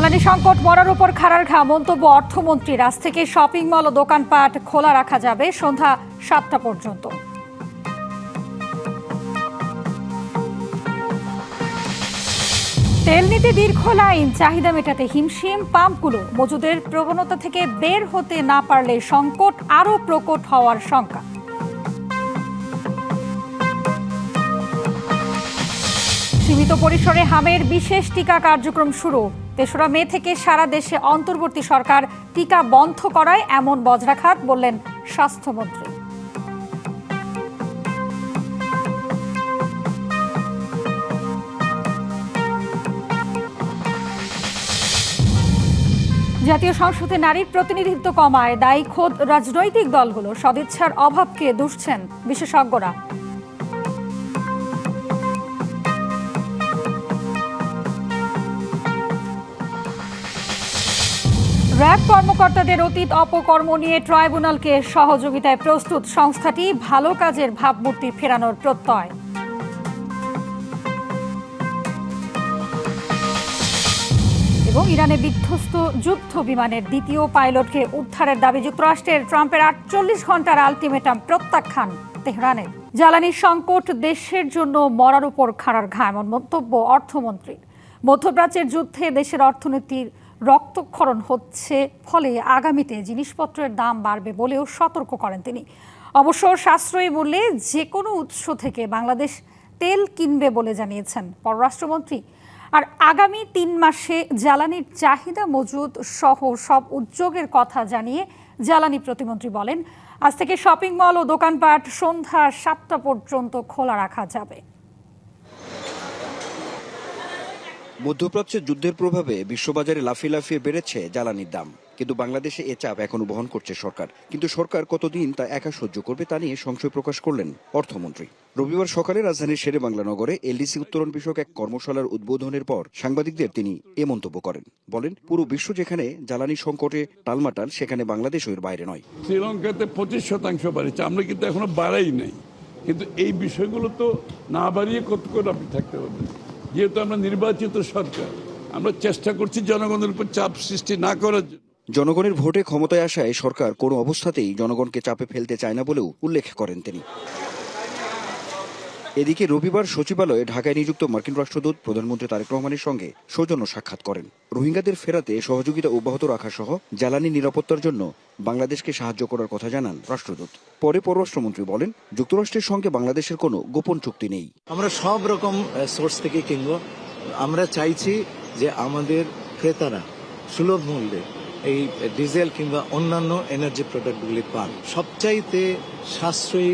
জ্বালানি সংকট মরার উপর খাড়ার ঘা, মন্তব্য অর্থমন্ত্রীর। আজ থেকে শপিং মল ও দোকানপাট খোলা রাখা যাবে সন্ধ্যা ৭টা পর্যন্ত। তেল নীতি দীর্ঘ লাইন, চাহিদা মেটাতে হিমশিম পাম্পগুলো। মজুদের প্রবণতা থেকে বের হতে না পারলে সংকট আরও প্রকট হওয়ার শঙ্কা। সীমিত পরিসরে হামের বিশেষ টিকা কার্যক্রম শুরু। ৩রা মে থেকে সারা দেশে অন্তর্বর্তী সরকার টিকা বন্ধ করায় এমন বজ্রাঘাত, বললেন স্বাস্থ্যমন্ত্রী। জাতীয় সংসদে নারীর প্রতিনিধিত্ব কমায় দায়ী খোদ রাজনৈতিক দলগুলো। সদিচ্ছার অভাবকে দুষছেন বিশেষজ্ঞরা। র্যাব কর্মকর্তাদের অতীত অপকর্ম নিয়ে ট্রাইব্যুনালকে সহযোগিতায় প্রস্তুত সংস্থাটি। ভালো কাজের ভাবমূর্তি ফেরানোর প্রত্যয়। এবং ইরানে বিধ্বস্ত যুদ্ধ বিমানের দ্বিতীয় পাইলটকে উদ্ধারের দাবি যুক্তরাষ্ট্রের। ট্রাম্পের ৪৮ ঘন্টার আলটিমেটাম প্রত্যাখ্যান তেহরানের। জ্বালানি সংকট দেশের জন্য মরার উপর খাড়ার ঘা, এমন মন্তব্য অর্থমন্ত্রীর। মধ্যপ্রাচ্যের যুদ্ধে দেশের অর্থনীতির রক্তক্ষরণ হচ্ছে, ফলে আগামীতে জিনিসপত্রের দাম বাড়বে বলেও সতর্ক করেন তিনি। অবশ্য সাশ্রয়ী মূল্যে যে কোনো উৎস থেকে বাংলাদেশ তেল কিনবে বলে জানিয়েছেন পররাষ্ট্রমন্ত্রী। আর আগামী ৩ মাসে জ্বালানির চাহিদা মজুদ সহ সব উদ্যোগের কথা জানিয়ে জ্বালানি প্রতিমন্ত্রী বলেন, আজ থেকে শপিং মল ও দোকানপাট সন্ধ্যা ৭টা পর্যন্ত খোলা রাখা যাবে। মধ্যপ্রাচ্যের যুদ্ধের প্রভাবে বিশ্ববাজারে লাফিয়ে লাফিয়ে বেড়েছে জ্বালানির দাম, কিন্তু বাংলাদেশে এ চাপ এখনো বহন করছে সরকার। কিন্তু সরকার কতদিন তা একা সহ্য করবে তা নিয়ে সংশয় প্রকাশ করলেন অর্থমন্ত্রী। রবিবার সকালে রাজধানীর শেরেবাংলা নগরে এলডিসি উত্তোলন বিষয়ক এক কর্মশালার উদ্বোধনের পর সাংবাদিকদের তিনি এ মন্তব্য করেন। বলেন, পুরো বিশ্ব যেখানে জ্বালানি সংকটে টালমাটাল, সেখানে বাংলাদেশও এর বাইরে নয়। শ্রীলঙ্কাতে 25% বাড়িয়েছে, আমরা কিন্তু এখনো বাড়াই নাই। কিন্তু এই বিষয়গুলো তো না বাড়িয়ে কত করে আপনি থাকতে পারবেন। যেহেতু আমরা নির্বাচিত সরকার, আমরা চেষ্টা করছি জনগণের উপর চাপ সৃষ্টি না করার জন্য। জনগণের ভোটে ক্ষমতায় আসায় সরকার কোনো অবস্থাতেই জনগণকে চাপে ফেলতে চায় না বলেও উল্লেখ করেন তিনি। এদিকে রবিবার সচিবালয়ে ঢাকায় নিযুক্ত মার্কিন রাষ্ট্রদূত প্রধানমন্ত্রী তারেক রহমানের সঙ্গে সৌজন্য সাক্ষাৎ করেন। রোহিঙ্গাদের ফেরাতে সহযোগিতা অব্যাহত রাখা সহ জ্বালানি নিরাপত্তার জন্য বাংলাদেশকে সাহায্য করার কথা জানান রাষ্ট্রদূত। পরে পররাষ্ট্রমন্ত্রী বলেন, যুক্তরাষ্ট্রের সঙ্গে বাংলাদেশের কোনো গোপন চুক্তি নেই। আমরা সব রকম সোর্স থেকে কিনব। আমরা চাইছি যে আমাদের ক্রেতারা সুলভ মূল্যে এই ডিজেল কিংবা অন্যান্য এনার্জি প্রোডাক্টগুলি পান। সবচাইতে সাশ্রয়ী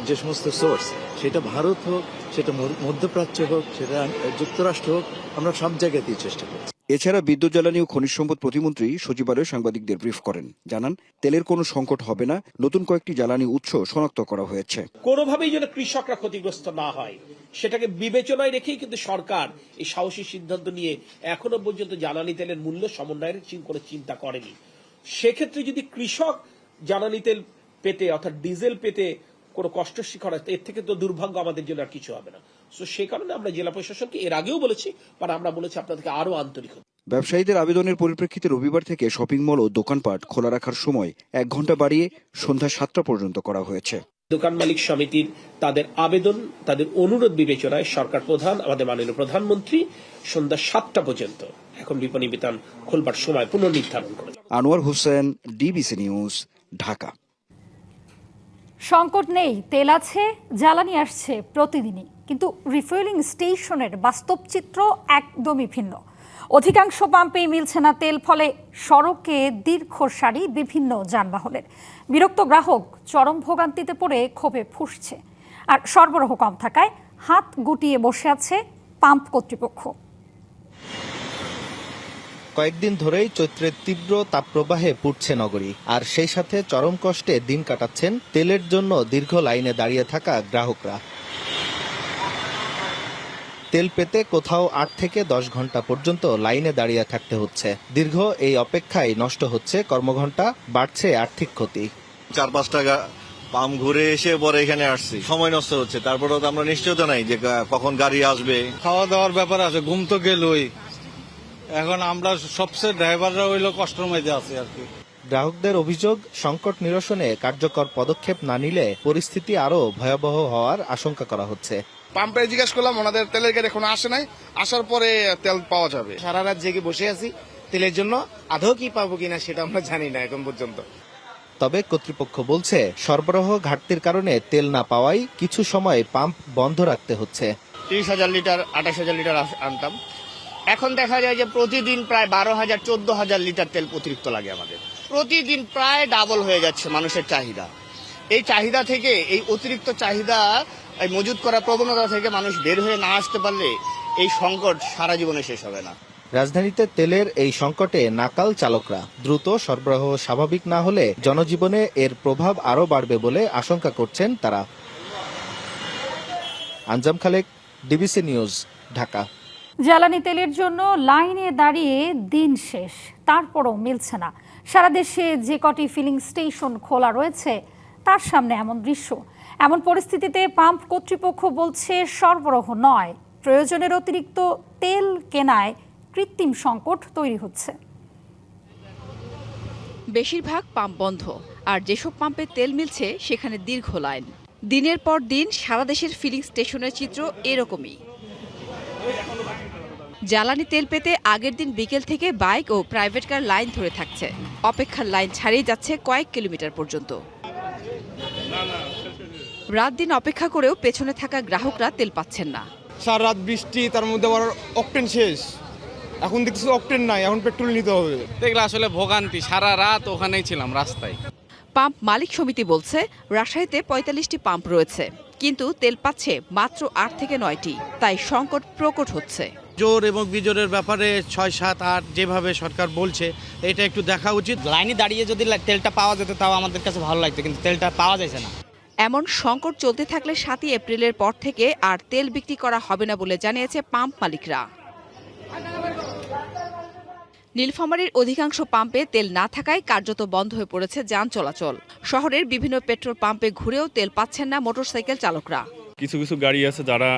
যে সমস্ত সোর্স, সেটা ভারত হোক, সেটা মধ্যপ্রাচ্য হোক, সেটা যুক্তরাষ্ট্র হোক, আমরা সব জায়গাতেই চেষ্টা করছি। এছাড়া বিদ্যুৎ, জ্বালানি ও খনিজ সম্পদ প্রতিমন্ত্রী সচিবালয়ে সাংবাদিকদের ব্রিফ করেন। জানান, তেলের কোনো সংকট হবে না, নতুন কয়েকটি জ্বালানি উৎস শনাক্ত করা হয়েছে। কোনোভাবেই যেন কৃষকরা ক্ষতিগ্রস্ত না হয় সেটাকে বিবেচনায় রেখেই কিন্তু সরকার এই সাহসী সিদ্ধান্ত নিয়ে এখনো পর্যন্ত জ্বালানি তেলের মূল্য সমন্বয়ের কোনো চিন্তা করেনি। সেক্ষেত্রে যদি কৃষক জ্বালানি তেল পেতে অর্থাৎ ডিজেল পেতে কোনো কষ্ট শিকার হয়, এর থেকে তো দুর্ভাগ্য আমাদের জন্য আর কিছু হবে না। তো সেই কারণে আমরা জেলা প্রশাসনকে এর আগেও বলেছি, আর আমরা বলেছি আপনাদেরকে আরো আন্তরিক। ব্যবসায়ীদের আবেদনের পরিপ্রেক্ষিতে রবিবার থেকে শপিং মল ও দোকানপাট খোলা রাখার সময় 1 ঘন্টা বাড়িয়ে সন্ধ্যা 7টা পর্যন্ত করা হয়েছে। দোকান মালিক সমিতির তাদের আবেদন, তাদের অনুরোধ বিবেচনায় সরকার প্রধান, আমাদের মাননীয় প্রধানমন্ত্রী সন্ধ্যা 7টা পর্যন্ত এখন বিপণী বিতান খোলবার সময় পুনর্নির্ধারণ করে। Anwar Hossain, DBC news, Dhaka. সংকট নেই, তেল আছে, জ্বালানি আসছে প্রতিদিনই, কিন্তু রিফুয়েলিং স্টেশনের বাস্তব চিত্র একদমই ভিন্ন। অধিকাংশ পাম্পেই মিলছে না তেল, ফলে সড়কে দীর্ঘ সারি বিভিন্ন যানবাহনের। বিরক্ত গ্রাহক চরম ভোগান্তিতে পড়ে ক্ষোভে ফুঁসছে। আর সরবরাহ কম থাকায় হাত গুটিয়ে বসে আছে পাম্প কর্তৃপক্ষ। কয়েকদিন ধরেই চৈত্রের তীব্র তাপপ্রবাহে পুড়ছে নগরী, আর সেই সাথে চরম কষ্টে দিন কাটাচ্ছেন তেলের জন্য দীর্ঘ লাইনে দাঁড়িয়ে থাকা গ্রাহকরা। তেল পেতে কোথাও 8 থেকে 10 ঘন্টা পর্যন্ত লাইনে দাঁড়িয়ে থাকতে হচ্ছে। দীর্ঘ এই অপেক্ষায় নষ্ট হচ্ছে কর্মঘণ্টা, বাড়ছে আর্থিক ক্ষতি। 4-5 টাকা পাম্প ঘুরে এসে পরে এখানে আসছি, সময় নষ্ট হচ্ছে। তারপরেও তো আমরা নিশ্চয়তা নাই যে কখন গাড়ি আসবে। খাওয়া দাওয়ার ব্যাপার আছে, ঘুম তো গেলই, এখন আমরা সবচেয়ে ড্রাইভাররা হইলো কষ্টের মধ্যে আছি আর কি। গ্রাহকদের অভিযোগ, সংকট নিরসনে কার্যকর পদক্ষেপ না নিলে পরিস্থিতি আরও ভয়াবহ হওয়ার আশঙ্কা করা হচ্ছে। পাম্পে জিজ্ঞেস করলাম, ওনাদের তেলের গাড়ি এখনো আসে নাই, আসার পরে তেল পাওয়া যাবে। সারা রাত জেগে বসে আছি তেলের জন্য, আদৌ কি পাবো কিনা সেটা আমরা জানি না এখন পর্যন্ত। তবে কর্তৃপক্ষ বলছে সরবরাহ ঘাটতির কারণে তেল না পাওয়ায় কিছু সময় পাম্প বন্ধ রাখতে হচ্ছে। 30,000 লিটার 28,000 লিটার আনতাম, এখন দেখা যায় যে প্রতিদিন প্রায় 12,000 14,000 লিটার তেল অতিরিক্ত লাগে আমাদের। প্রতিদিন প্রায় ডাবল হয়ে যাচ্ছে মানুষের চাহিদা। এই চাহিদা থেকে, এই অতিরিক্ত চাহিদা এই মজুত করা প্রবণতা থেকে মানুষ বের হয়ে না আসতে পারলে এই সংকট সারা জীবনে শেষ হবে না। রাজধানীতে তেলের এই সংকটে নাকাল চালকরা। দ্রুত সরবরাহ স্বাভাবিক না হলে জনজীবনে এর প্রভাব আরও বাড়বে বলে আশঙ্কা করছেন তারা। আঞ্জাম খালেক, ডিবিসি নিউজ, ঢাকা। জ্বালানি তেলের জন্য লাইনে দাঁড়িয়ে দিন শেষ, তারপরও মিলছে না। সারা দেশে যে কটি ফিলিং স্টেশন খোলা রয়েছে তার সামনে এমন দৃশ্য। এমন পরিস্থিতিতে পাম্প কর্তৃপক্ষ বলছে সরবরাহ নয়, প্রয়োজনের অতিরিক্ত তেল কেনায় কৃত্রিম সংকট তৈরি হচ্ছে। বেশিরভাগ পাম্প বন্ধ, আর যেসব পাম্পে তেল মিলছে সেখানে দীর্ঘ লাইন। দিনের পর দিন সারা দেশের ফিলিং স্টেশনের চিত্র এরকমই। জ্বালানি তেল পেতে আগের দিন বিকেল থেকে বাইক ও প্রাইভেট কার লাইন ধরে থাকছে। অপেক্ষার লাইন ছাড়িয়ে যাচ্ছে কয়েক কিলোমিটার পর্যন্ত। রাত দিন অপেক্ষা করেও পেছনে থাকা গ্রাহকরা তেল পাচ্ছেন না। সারা রাত বৃষ্টি, তার মধ্যে আবার অকটেন শেষ, এখন দেখছি অকটেন নাই, এখন পেট্রোল নিতে হবে। দেখলে আসলে ভোগান্তি, সারা রাত ওখানেই ছিলাম রাস্তায়। পাম্প মালিক সমিতি বলছে রাজশাহীতে 45টি পাম্প রয়েছে, কিন্তু তেল পাচ্ছে মাত্র 8 থেকে 9টি। তাই সংকট প্রকট হচ্ছে। জোর এবং বিজোরের ব্যাপারে 6, 7, 8 যেভাবে সরকার বলছে এটা একটু দেখা উচিত। লাইনে দাঁড়িয়ে যদি তেলটা পাওয়া যেত তাও আমাদের কাছে ভালো লাগতো, কিন্তু তেলটা পাওয়া যাচ্ছে না। এমন সংকট চলতে থাকলে 7ই এপ্রিলের পর থেকে আর তেল বিক্রি করা হবে না বলে জানিয়েছে পাম্প মালিকরা। নীলফামারীর অধিকাংশ পাম্পে তেল না থাকায় কার্যত বন্ধ হয়ে পড়েছে যান চলাচল। শহরের বিভিন্ন পেট্রোল পাম্পে ঘুরেও তেল পাচ্ছেন না মোটরসাইকেল চালকরা। কিছু কিছু গাড়ি আছে যারা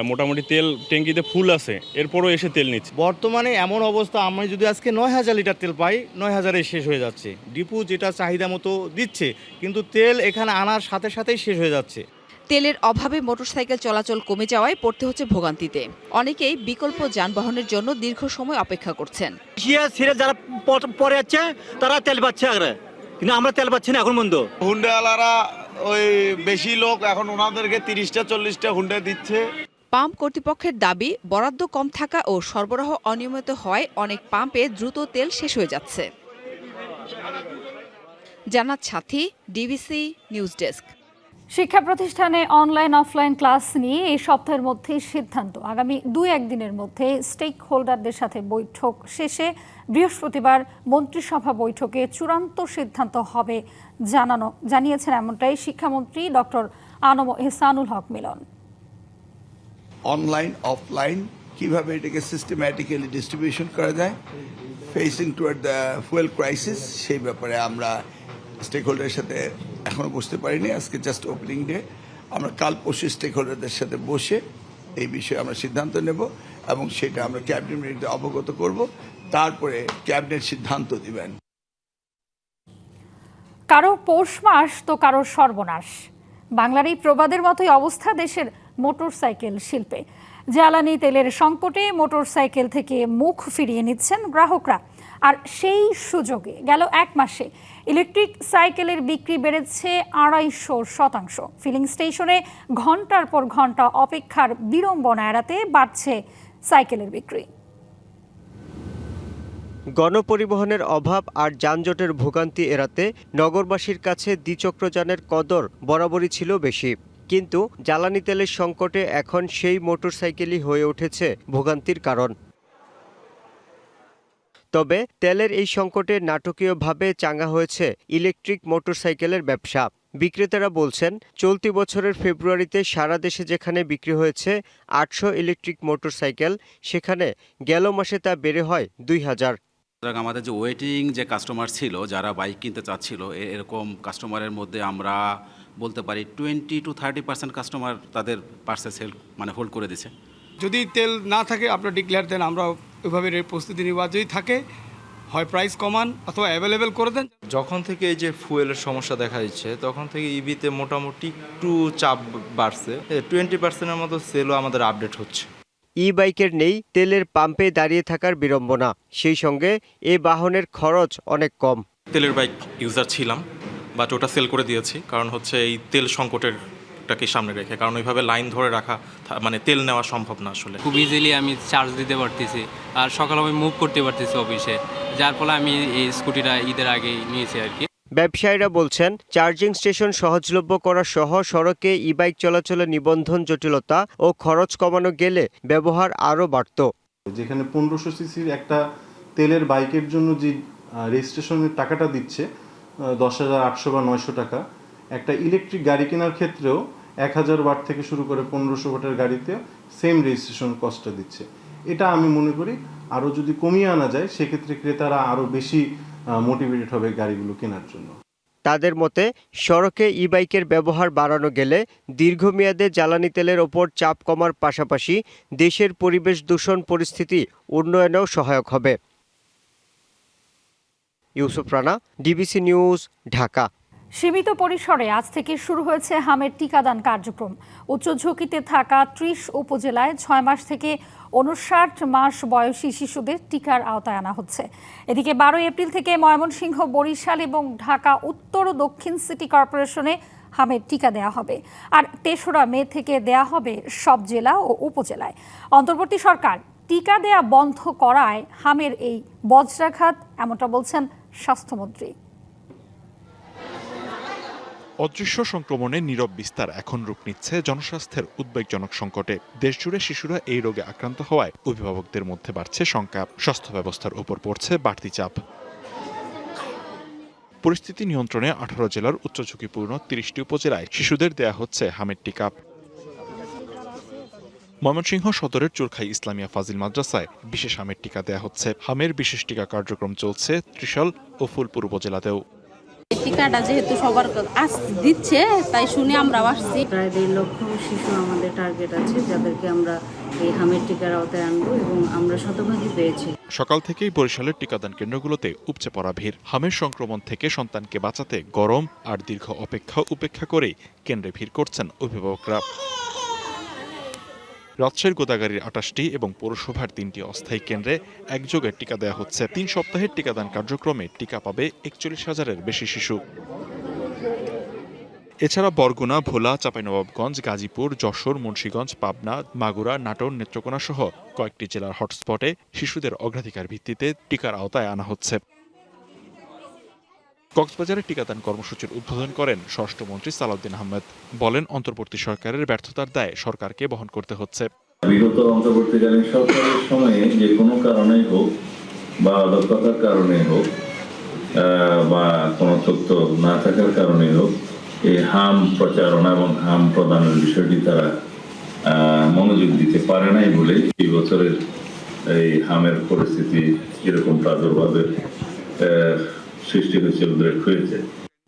মোটামুটি তেল ট্যাঙ্কিতে ফুল আছে, এরপরও এসে তেল নিচ্ছে। বর্তমানে এমন অবস্থা, আমি যদি আজকে 9,000 লিটার তেল পাই, 9,000-এ শেষ হয়ে যাচ্ছে। ডিপু যেটা চাহিদা মতো দিচ্ছে, কিন্তু তেল এখানে আনার সাথে সাথেই শেষ হয়ে যাচ্ছে। তেলের অভাবে মোটরসাইকেল চলাচল কমে যাওয়ায় পড়তে হচ্ছে ভোগান্তিতে। অনেকেই বিকল্প যানবাহনের জন্য দীর্ঘ সময় অপেক্ষা করছেন। যারা পরে যাচ্ছে তারা তেল পাচ্ছে আগে, কিন্তু আমরা তেল পাচ্ছি না এখন বন্ধ। হুন্ডাওয়ালারা ওই বেশি লোক, এখন ওনাদেরকে 30টা 40টা হুন্ডা দিচ্ছে। পাম্প কর্তৃপক্ষের দাবি, বরাদ্দ কম থাকা ও সরবরাহ অনিয়মিত হওয়ায় অনেক পাম্পে দ্রুত তেল শেষ হয়ে যাচ্ছে। জান্নাত সাথী, ডিবিসি নিউজ ডেস্ক। শিক্ষা প্রতিষ্ঠানে অনলাইন অফলাইন ক্লাস নিয়ে এই সপ্তাহের মধ্যে সিদ্ধান্ত। আগামী 2-1 দিনের মধ্যে স্টেক হোল্ডারদের সাথে বৈঠক শেষে বৃহস্পতিবার মন্ত্রিসভা বৈঠকে চূড়ান্ত সিদ্ধান্ত হবে জানিয়েছেন এমনটাই শিক্ষামন্ত্রী ডক্টর আনম এহসানুল হক মিলন। অনলাইন অফলাইন কিভাবে এটাকে সিস্টেম্যাটিক্যালি ডিস্ট্রিবিউশন করা যায়, facing toward the fuel crisis, সেই ব্যাপারে আমরা স্টেক হোল্ডারের সাথে এখনো বসতে পারিনি। আজকে জাস্ট ওপেনিং ডে, আমরা কাল পরশু স্টেক হোল্ডারদের সাথে বসে এই বিষয়ে আমরা সিদ্ধান্ত নেব এবং সেটা আমরা ক্যাবিনেটে অবগত করব, তারপরে ক্যাবিনেট সিদ্ধান্ত দিবেন। কারো পৌষ মাস তো কারো সর্বনাশ। বাংলার এই প্রবাদের মতোই অবস্থা দেশের মোটরসাইকেল শিল্পে। জ্বালানি তেলের সংকটে মোটরসাইকেল থেকে মুখ ফিরিয়ে নিচ্ছেন গ্রাহকরা। আর সেই সুযোগে গেল 1 মাসে ইলেকট্রিক সাইকেলের বিক্রি বেড়েছে 250%। ফিলিং স্টেশনে ঘন্টার পর ঘন্টা অপেক্ষার বিড়ম্বনা এড়াতে বাড়ছে সাইকেলের বিক্রি। গণপরিবহনের অভাব আর যানজটের ভোগান্তি এড়াতে নগরবাসীর কাছে দ্বিচক্রযানের কদর বরাবরই ছিল বেশি, কিন্তু জ্বালানি তেলের সংকটে এখন সেই মোটরসাইকেলই হয়ে উঠেছে ভোগান্তির কারণ। তবে তেলের এই সংকটে নাটকীয়ভাবে চাঙ্গা হয়েছে ইলেকট্রিক মোটরসাইকেলের ব্যবসা। বিক্রেতারা বলছেন, চলতি বছরের ফেব্রুয়ারিতে সারা দেশে যেখানে বিক্রি হয়েছে 800 ইলেকট্রিক মোটরসাইকেল, সেখানে গেল মাসে তা বেড়ে হয় 2000। আমাদের যে ওয়েটিং যে কাস্টমার ছিল, যারা বাইক কিনতে চাচ্ছিল, এরকম কাস্টমারের মধ্যে আমরা বলতে পারি 20 to 30% কাস্টমার তাদের পার্সেল হোল্ড করে দিচ্ছে। যদি তেল না থাকে আপনারা ডিক্লেয়ার দেন, আমরা ওইভাবে প্রস্তুতি নেওয়া যদি থাকে হয় প্রাইস কমান অথবা অ্যাভেলেবেল করে দেন। যখন থেকে এই যে ফুয়েলের সমস্যা দেখা দিচ্ছে তখন থেকে ইভিতে মোটামুটি একটু চাপ বাড়ছে, 20%-এর মতো সেলও আমাদের আপডেট হচ্ছে। ই বাইকের নেই তেলের পাম্পে দাঁড়িয়ে থাকার বিড়ম্বনা, সেই সঙ্গে এ বাহনের খরচ অনেক কম। তেলের বাইক ইউজার ছিলাম, বাট ওটা সেল করে দিয়েছি, কারণ হচ্ছে এই তেল সংকটেরটাকে সামনে রেখে, কারণ ওইভাবে লাইন ধরে রাখা মানে তেল নেওয়া সম্ভব না আসলে। খুব ইজিলি আমি চার্জ দিতে পারতেছি, আর সকালে আমি মুভ করতে পারতেছি অফিসে, যার ফলে আমি এই স্কুটিটা ঈদের আগেই নিয়েছি আর কি। ব্যবসায়ীরা বলছেন চার্জিং স্টেশন সহজলভ্য করা সহ সড়কে ই বাইক চলাচলে নিবন্ধন জটিলতা ও খরচ কমানো গেলে ব্যবহার আরও বাড়ত। যেখানে 1500 সিসির একটা তেলের বাইকের জন্য যে রেজিস্ট্রেশনের টাকাটা দিচ্ছে 10,800 বা 900 টাকা, একটা ইলেকট্রিক গাড়ি কেনার ক্ষেত্রেও 1000 ওয়াট থেকে শুরু করে 1500 ওয়াটের গাড়িতে সেম রেজিস্ট্রেশন কস্টটা দিচ্ছে। এটা আমি মনে করি আরও যদি কমিয়ে আনা যায় সেক্ষেত্রে ক্রেতারা আরও বেশি মোটিভেটেড হবে গাড়িগুলো কেনার জন্য। তাদের মতে সড়কে ই বাইকের ব্যবহার বাড়ানো গেলে দীর্ঘমেয়াদে জ্বালানি তেলের ওপর চাপ কমার পাশাপাশি দেশের পরিবেশ দূষণ পরিস্থিতি উন্নয়নেও সহায়ক হবে। Yusuf Rana, DBC news, Dhaka. সীমিত পরিসরে আজ থেকে শুরু হয়েছে হামের টিকাদান কার্যক্রম। উচ্চ ঝুঁকিতে থাকা 30 উপজেলায় 6 মাস থেকে 59 মাস বয়সী শিশুদের টিকার আওতায় আনা হচ্ছে। এদিকে 12 এপ্রিল থেকে ময়মনসিংহ, বরিশাল এবং ঢাকা উত্তর ও দক্ষিণ সিটি কর্পোরেশনে হামের টিকা দেওয়া হবে, আর 3রা মে থেকে দেয়া হবে সব জেলা ও উপজেলায়। অন্তর্বর্তী সরকার টিকা দেয়া বন্ধ করায় হামের এই বজ্রাঘাত, এমনটা বলছেন স্বাস্থ্যমন্ত্রী। অদৃশ্য সংক্রমণের নীরব বিস্তার এখন রূপ নিচ্ছে জনস্বাস্থ্যের উদ্বেগজনক সংকটে। দেশজুড়ে শিশুরা এই রোগে আক্রান্ত হওয়ায় অভিভাবকদের মধ্যে বাড়ছে শঙ্কা, স্বাস্থ্য ব্যবস্থার উপর পড়ছে বাড়তি চাপ। পরিস্থিতি নিয়ন্ত্রণে 18 জেলার উচ্চ ঝুঁকিপূর্ণ 30টি উপজেলায় শিশুদের দেয়া হচ্ছে হামের টিকা। ময়মনসিংহ সদরের চুরখাই ইসলামিয়া ফাজিল মাদ্রাসায় বিশেষ হামের টিকা দেয়া হচ্ছে। হামের বিশেষ টিকা কার্যক্রম চলছে ত্রিশাল ও ফুলপুর উপজেলাতেও। টিকাটা যেহেতু সবার দিচ্ছে তাই শুনে আমরাও আসছি। প্রায় 1.5 লক্ষ শিশু আমাদের টার্গেট আছে, যাদেরকে আমরা এই হামের টিকার আওতায় আনবো, এবং আমরা শতভাগই পেয়েছি। সকাল থেকেই বরিশালের টিকাদান কেন্দ্রগুলোতে উপচে পড়া ভিড়। হামের সংক্রমণ থেকে সন্তানকে বাঁচাতে গরম আর দীর্ঘ উপেক্ষা করেই কেন্দ্রে ভিড় করছেন অভিভাবকরা। রাজশাহীর গোদাগাড়ির 28টি এবং পৌরসভার 3টি অস্থায়ী কেন্দ্রে একযোগে টিকা দেওয়া হচ্ছে। 3 সপ্তাহের টিকাদান কার্যক্রমে টিকা পাবে 41,000-এর বেশি শিশু। এছাড়া বরগুনা, ভোলা, চাঁপাইনবাবগঞ্জ, গাজীপুর, যশোর, মুন্সিগঞ্জ, পাবনা, মাগুরা, নাটোর, নেত্রকোনা সহ কয়েকটি জেলার হটস্পটে শিশুদের অগ্রাধিকার ভিত্তিতে টিকার আওতায় আনা হচ্ছে। কক্সবাজারে টিকাদান কর্মসূচির উদ্বোধন করেন স্বরাষ্ট্রমন্ত্রী সালাউদ্দিন আহমেদ। বলেন, অন্তর্বর্তী সরকারের ব্যর্থতার দায় সরকারকে বহন করতে হচ্ছে। বিগত অন্তর্বর্তীকালীন সরকারের সময়ে যে কোনো কারণেই হোক বা অদক্ষতার কারণে হোক বা কোনো তথ্য না থাকার কারণে হোক, এই হাম প্রচারণা এবং হাম প্রদানের বিষয়টি তারা মনোযোগ দিতে পারে নাই বলে এই বছরের এই হামের পরিস্থিতি এরকম প্রাদুর্ভাবের সৃষ্টি হয়েছে, উদ্রেক হয়েছে।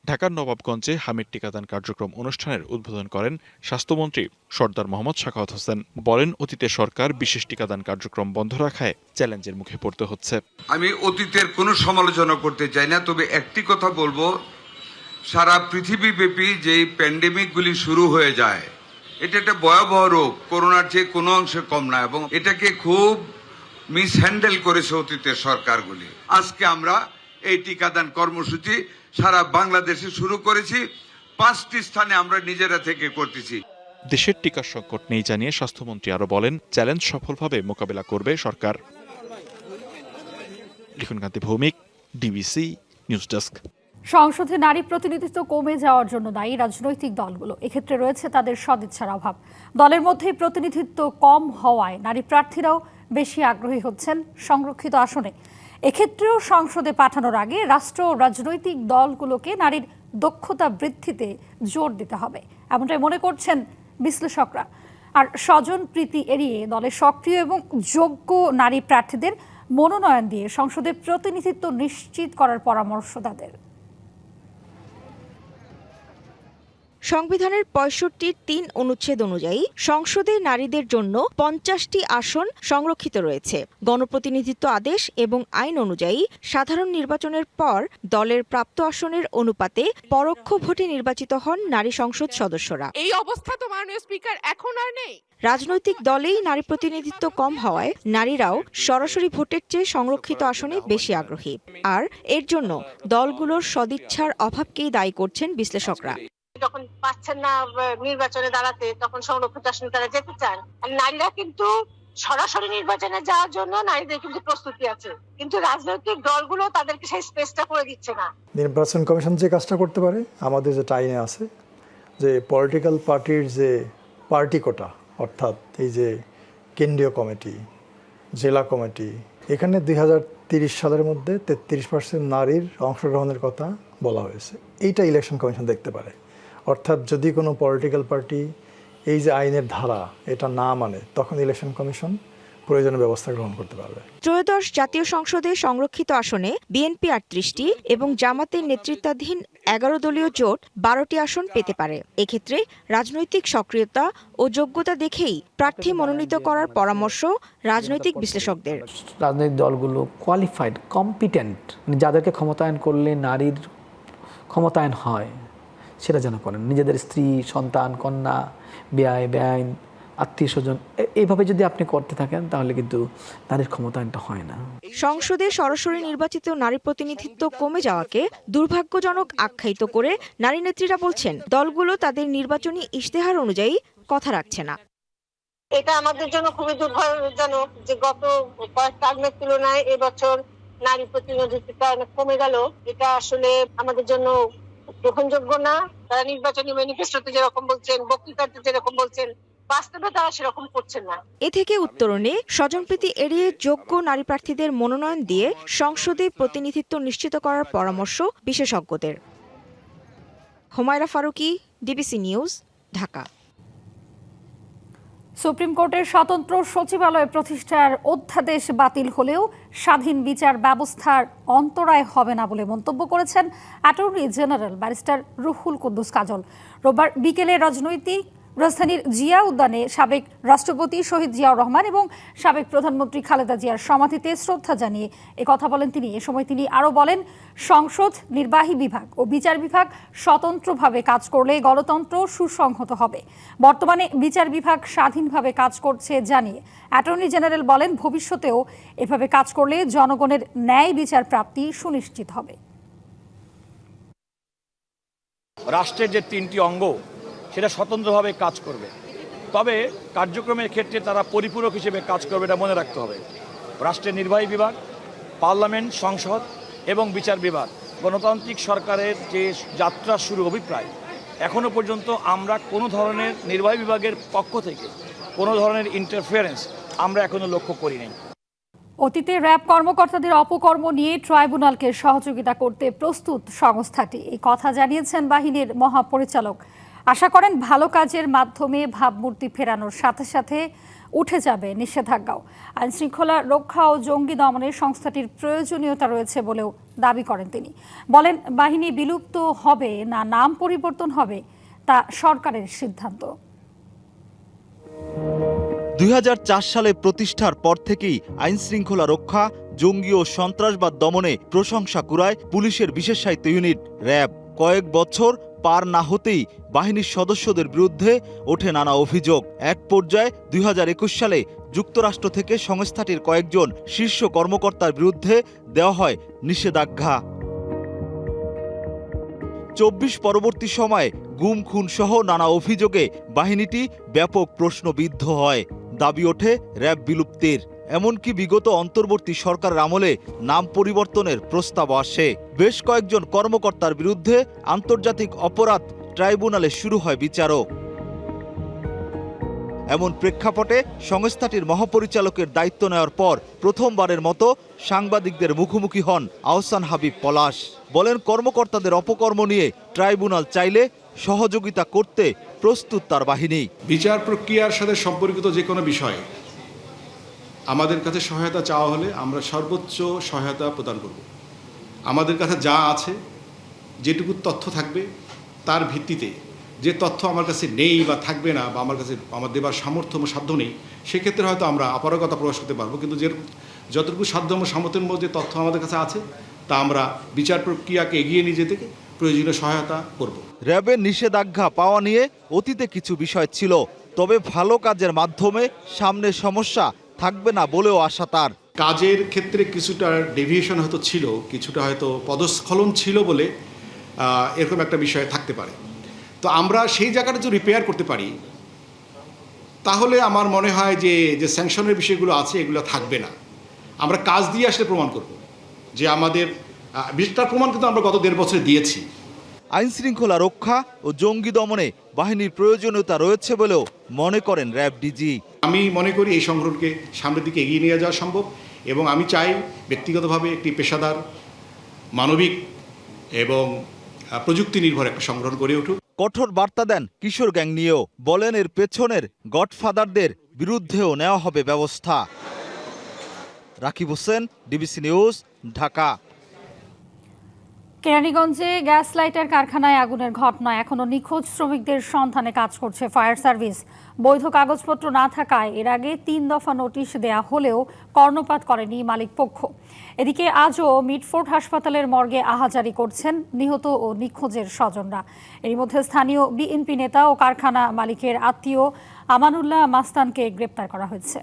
ঢাকার নবাবগঞ্জে হামের টিকাদান কার্যক্রম অনুষ্ঠানের উদ্বোধন করেন স্বাস্থ্যমন্ত্রী সরদার মোহাম্মদ সাখাওয়াত হোসেন। বলেন, অতীতে সরকার বিশেষ টিকাদান কার্যক্রম বন্ধ রাখায় চ্যালেঞ্জের মুখে পড়তে হচ্ছে। আমি অতীতের কোনো সমালোচনা করতে চাই না, তবে একটি কথা বলবো, সারা পৃথিবীব্যাপী যেই প্যান্ডেমিকগুলি শুরু হয়ে যায়, এটা একটা ভয়াবহ রোগ, করোনার চেয়ে কোনো অংশে কম না, এবং এটাকে খুব মিসহ্যান্ডেল করেছে অতীতের সরকারগুলি। আজকে আমরা এই টিকাদান কর্মসূচি সারা বাংলাদেশে শুরু করেছি, 5টি স্থানে আমরা নিজেরা থেকে করতেছি। দেশের টিকার সংকট নেই জানিয়ে স্বাস্থ্যমন্ত্রী আরো বলেন, চ্যালেঞ্জ সফলভাবে মোকাবেলা করবে সরকার। লিখনকান্তি ভৌমিক, ডিবিসি নিউজ ডেস্ক। সংসদে নারী প্রতিনিধিত্ব কমে যাওয়ার জন্য দায়ী রাজনৈতিক দলগুলো। এক্ষেত্রে রয়েছে তাদের সদিচ্ছার অভাব। দলের মধ্যে প্রতিনিধিত্ব কম হওয়ায় নারী প্রার্থীরাও বেশি আগ্রহী হচ্ছেন সংরক্ষিত আসনে। এক্ষেত্রেও সংসদে পাঠানোর আগে রাষ্ট্র ও রাজনৈতিক দলগুলোকে নারীর দক্ষতা বৃদ্ধিতে জোর দিতে হবে, এমনটাই মনে করছেন বিশ্লেষকরা। আর স্বজন প্রীতি এড়িয়ে দলের সক্রিয় এবং যোগ্য নারী প্রার্থীদের মনোনয়ন দিয়ে সংসদে প্রতিনিধিত্ব নিশ্চিত করার পরামর্শ তাদের। সংবিধানের ৬৫(৩) অনুচ্ছেদ অনুযায়ী সংসদে নারীদের জন্য ৫০টি আসন সংরক্ষিত রয়েছে। গণপ্রতিনিধিত্ব আদেশ এবং আইন অনুযায়ী সাধারণ নির্বাচনের পর দলের প্রাপ্ত আসনের অনুপাতে পরোক্ষ ভোটে নির্বাচিত হন নারী সংসদ সদস্যরা। এই অবস্থা তো মাননীয় স্পিকার এখন আর নেই। রাজনৈতিক দলেই নারী প্রতিনিধিত্ব কম হওয়ায় নারীরাও সরাসরি ভোটের চেয়ে সংরক্ষিত আসনে বেশি আগ্রহী। আর এর জন্য দলগুলোর সদিচ্ছার অভাবকেই দায়ী করছেন বিশ্লেষকরা। যখন পাচ্ছেন না নির্বাচনে দাঁড়াতে, তখন সংরক্ষিত আসনে তারা যেতে চান। আর নারীরা কিন্তু সরাসরি নির্বাচনে যাওয়ার জন্য নারীদের কিন্তু প্রস্তুতি আছে, কিন্তু রাজনৈতিক দলগুলো তাদেরকে সেই স্পেসটা করে দিচ্ছে না। নির্বাচন কমিশন যে কাজটা করতে পারে, আমাদের যে আইনে আছে যে পলিটিক্যাল পার্টির যে পার্টি কোটা, অর্থাৎ এই যে কেন্দ্রীয় কমিটি, জেলা কমিটি, এখানে 2030 সালের মধ্যে 33% নারীর অংশগ্রহণের কথা বলা হয়েছে। এইটা ইলেকশন কমিশন দেখতে পারে। অর্থাৎ যদি কোনো পলিটিক্যাল পার্টি এই যে আইনের ধারা এটা না মানে, তখন ইলেকশন কমিশন প্রয়োজনীয় ব্যবস্থা গ্রহণ করতে পারবে। ত্রয়োদশ জাতীয় সংসদে সংরক্ষিত আসনে বিএনপি 38টি এবং জামাতের নেতৃত্বাধীন 11 দলীয় জোট 12টি আসন পেতে পারে। এক্ষেত্রে রাজনৈতিক সক্রিয়তা ও যোগ্যতা দেখেই প্রার্থী মনোনীত করার পরামর্শ রাজনৈতিক বিশ্লেষকদের। রাজনৈতিক দলগুলো কোয়ালিফাইড, কম্পিটেন্ট, যাদেরকে ক্ষমতায়ন করলে নারীর ক্ষমতায়ন হয় সেটা যেন করেন। নিজেদের স্ত্রী, সন্তান, কন্যা, বেআইন, আত্মীয় স্বজন, এইভাবে যদি আপনি করতে থাকেন তাহলে কিন্তু নারীর ক্ষমতায়নটা হয় না। সংসদে সরাসরি নির্বাচিত নারী প্রতিনিধিত্ব কমে যাওয়াকে দুর্ভাগ্যজনক আখ্যায়িত করে নারী নেত্রীরা বলছেন, দলগুলো তাদের নির্বাচনী ইশতেহার অনুযায়ী কথা রাখছে না। এটা আমাদের জন্য খুবই দুর্ভাগ্যজনক যে গত কয়েক টার্মের তুলনায় এবছর নারী প্রতিনিধিত্বটা অনেক কমে গেল। এটা আসলে আমাদের জন্য গ্রহণযোগ্য না। তারা নির্বাচনী ম্যানিফেস্টোতে যেরকম বলছেন, বক্তৃতাতে যেরকম বলছেন, বাস্তবে তারা সেরকম করছেন না। এ থেকে উত্তরণে স্বজনপ্রীতি এড়িয়ে যোগ্য নারী প্রার্থীদের মনোনয়ন দিয়ে সংসদে প্রতিনিধিত্ব নিশ্চিত করার পরামর্শ বিশেষজ্ঞদের। Humayra Faruqui, DBC news, Dhaka. Supreme কোর্টের স্বতন্ত্র সচিবালয় প্রতিষ্ঠার অধ্যাদেশ বাতিল হলেও স্বাধীন বিচার ব্যবস্থার অন্তরায় হবে না বলে মন্তব্য করেছেন attorney general barrister Ruhul Quddus Kajal. রোববার বিকেলে রাজধানীর জিয়া উদ্যানে সাবেক রাষ্ট্রপতি শহীদ জিয়াউর রহমান এবং সাবেক প্রধানমন্ত্রী খালেদা জিয়ার সমাধিতে শ্রদ্ধা জানিয়ে একথা বলেন তিনি। এ সময় তিনি আরও বলেন, সংসদ, নির্বাহী বিভাগ ও বিচার বিভাগ স্বতন্ত্রভাবে কাজ করলে গণতন্ত্র সুসংহত হবে। বর্তমানে বিচার বিভাগ স্বাধীনভাবে কাজ করছে জানিয়ে অ্যাটর্নি জেনারেল বলেন, ভবিষ্যতেও এভাবে কাজ করলে জনগণের ন্যায় বিচার প্রাপ্তি সুনিশ্চিত হবে। রাষ্ট্রের যে 3টি অঙ্গ সেটা স্বতন্ত্রভাবে কাজ করবে, তবে কার্যক্রমের ক্ষেত্রে তারা পরিপূরক হিসেবে কাজ করবে, এটা মনে রাখতে হবে। রাষ্ট্রের নির্বাহী বিভাগ, পার্লামেন্ট, সংসদ এবং বিচার বিভাগ, গণতান্ত্রিক সরকারের যে যাত্রা শুরু অভিপ্রায়, এখনো পর্যন্ত আমরা কোনো ধরনের নির্বাহী বিভাগের পক্ষ থেকে কোনো ধরনের ইন্টারফিয়ারেন্স আমরা এখনো লক্ষ্য করিনি। অতীতে র্যাব কর্মকর্তাদের অপকর্ম নিয়ে ট্রাইব্যুনালকে সহযোগিতা করতে প্রস্তুত সংস্থাটি, এই কথা জানিয়েছেন বাহিনীর মহাপরিচালক। আশা করেন ভালো কাজের মাধ্যমে ভাবমূর্তি ফেরানোর সাথে সাথে উঠে যাবে নিষেধাজ্ঞাও। আইনশৃঙ্খলা রক্ষা ও জঙ্গি দমনে সংস্থাটির প্রয়োজনীয়তা রয়েছে বলেও দাবি করেন তিনি। বলেন, বাহিনী বিলুপ্ত হবে না নাম পরিবর্তন হবে তা সরকারের সিদ্ধান্ত। 2004 সালে প্রতিষ্ঠার পর থেকেই আইনশৃঙ্খলা রক্ষা, জঙ্গি ও সন্ত্রাসবাদ দমনে প্রশংসা কুড়ায় পুলিশের বিশেষায়িত ইউনিট র্যাব। কয়েক বছর পার না হতেই বাহিনীর সদস্যদের বিরুদ্ধে ওঠে নানা অভিযোগ। এক পর্যায়ে 2021 সালে যুক্তরাষ্ট্র থেকে সংস্থাটির কয়েকজন শীর্ষ কর্মকর্তার বিরুদ্ধে দেওয়া হয় নিষেধাজ্ঞা। 24 পরবর্তী সময়ে গুম, খুন সহ নানা অভিযোগে বাহিনীটি ব্যাপক প্রশ্নবিদ্ধ হয়। দাবি ওঠে র্যাব বিলুপ্তির। এমনকি বিগত অন্তর্বর্তী সরকারের আমলে নাম পরিবর্তনের প্রস্তাব আসে। বেশ কয়েকজন কর্মকর্তার বিরুদ্ধে আন্তর্জাতিক অপরাধ ট্রাইব্যুনালে শুরু হয় বিচারও। এমন প্রেক্ষাপটে সংস্থাটির মহাপরিচালকের দায়িত্ব নেওয়ার পর প্রথমবারের মতো সাংবাদিকদের মুখোমুখি হন আহসান হাবিব পলাশ। বলেন, কর্মকর্তাদের অপকর্ম নিয়ে ট্রাইব্যুনাল চাইলে সহযোগিতা করতে প্রস্তুত তার বাহিনী। বিচার প্রক্রিয়ার সাথে সম্পর্কিত যে কোনো বিষয়ে আমাদের কাছে সহায়তা চাওয়া হলে আমরা সর্বোচ্চ সহায়তা প্রদান করব। আমাদের কাছে যা আছে, যেটুকু তথ্য থাকবে তার ভিত্তিতে যে তথ্য আমার কাছে নেই বা থাকবে না বা আমার কাছে আমার দেবার সামর্থ্য বা সাধ্য নেই, সেক্ষেত্রে হয়তো আমরা অপারগতা প্রকাশ করতে পারবো, কিন্তু যে যতটুকু সাধ্য এবং সামর্থ্যের মধ্যে তথ্য আমাদের কাছে আছে তা আমরা বিচার প্রক্রিয়াকে এগিয়ে নিয়ে যেতে প্রয়োজনীয় সহায়তা করব। র্যাবের নিষেধাজ্ঞা পাওয়া নিয়ে অতীতে কিছু বিষয় ছিল, তবে ভালো কাজের মাধ্যমে সামনে সমস্যা থাকবে না বলেও আশা তার। কাজের ক্ষেত্রে কিছুটা ডেভিয়েশন হয়তো ছিল, কিছুটা হয়তো পদস্খলন ছিল বলে এরকম একটা বিষয় থাকতে পারে। তো আমরা সেই জায়গাটা যদি রিপেয়ার করতে পারি তাহলে আমার মনে হয় যে স্যাংশনের বিষয়গুলো আছে এগুলো থাকবে না। আমরা কাজ দিয়ে আসলে প্রমাণ করব যে আমাদের তার প্রমাণ কিন্তু আমরা গত 1.5 বছরে দিয়েছি। আইন শৃঙ্খলা রক্ষা ও জঙ্গি দমনে বাহিনীর প্রয়োজনীয়তা রয়েছে বলেও মনে করেন র্যাব ডিজি। আমি মনে করি এই সংগঠনকে সামনের দিকে এগিয়ে নিয়ে যাওয়া সম্ভব, এবং আমি চাই ব্যক্তিগতভাবে একটি পেশাদার, মানবিক এবং প্রযুক্তি নির্ভর একটা সংগঠন গড়ে উঠুক। কঠোর বার্তা দেন কিশোর গ্যাং নিয়েও, বলেন এর পেছনের গডফাদারদের বিরুদ্ধেও নেওয়া হবে ব্যবস্থা। Rakib Hossain, DBC news, Dhaka. কেরানীগঞ্জে গ্যাস লাইটার কারখানায় আগুনের ঘটনায় এখনো নিখোঁজ শ্রমিকদের সন্ধানে কাজ করছে ফায়ার সার্ভিস। বৈধ কাগজপত্র না থাকায় এর আগে 3 দফা নোটিশ দেয়া হলেও কর্ণপাত করেনি মালিক পক্ষ। এদিকে আজও মিটফোর্ড হাসপাতালের মর্গে আহাজারি করছেন নিহত ও নিখোঁজের স্বজনরা। এর মধ্যে স্থানীয় বিএনপি নেতা ও কারখানা মালিকের আত্মীয় আমানুল্লাহ মাস্তানকে গ্রেপ্তার করা হয়েছে।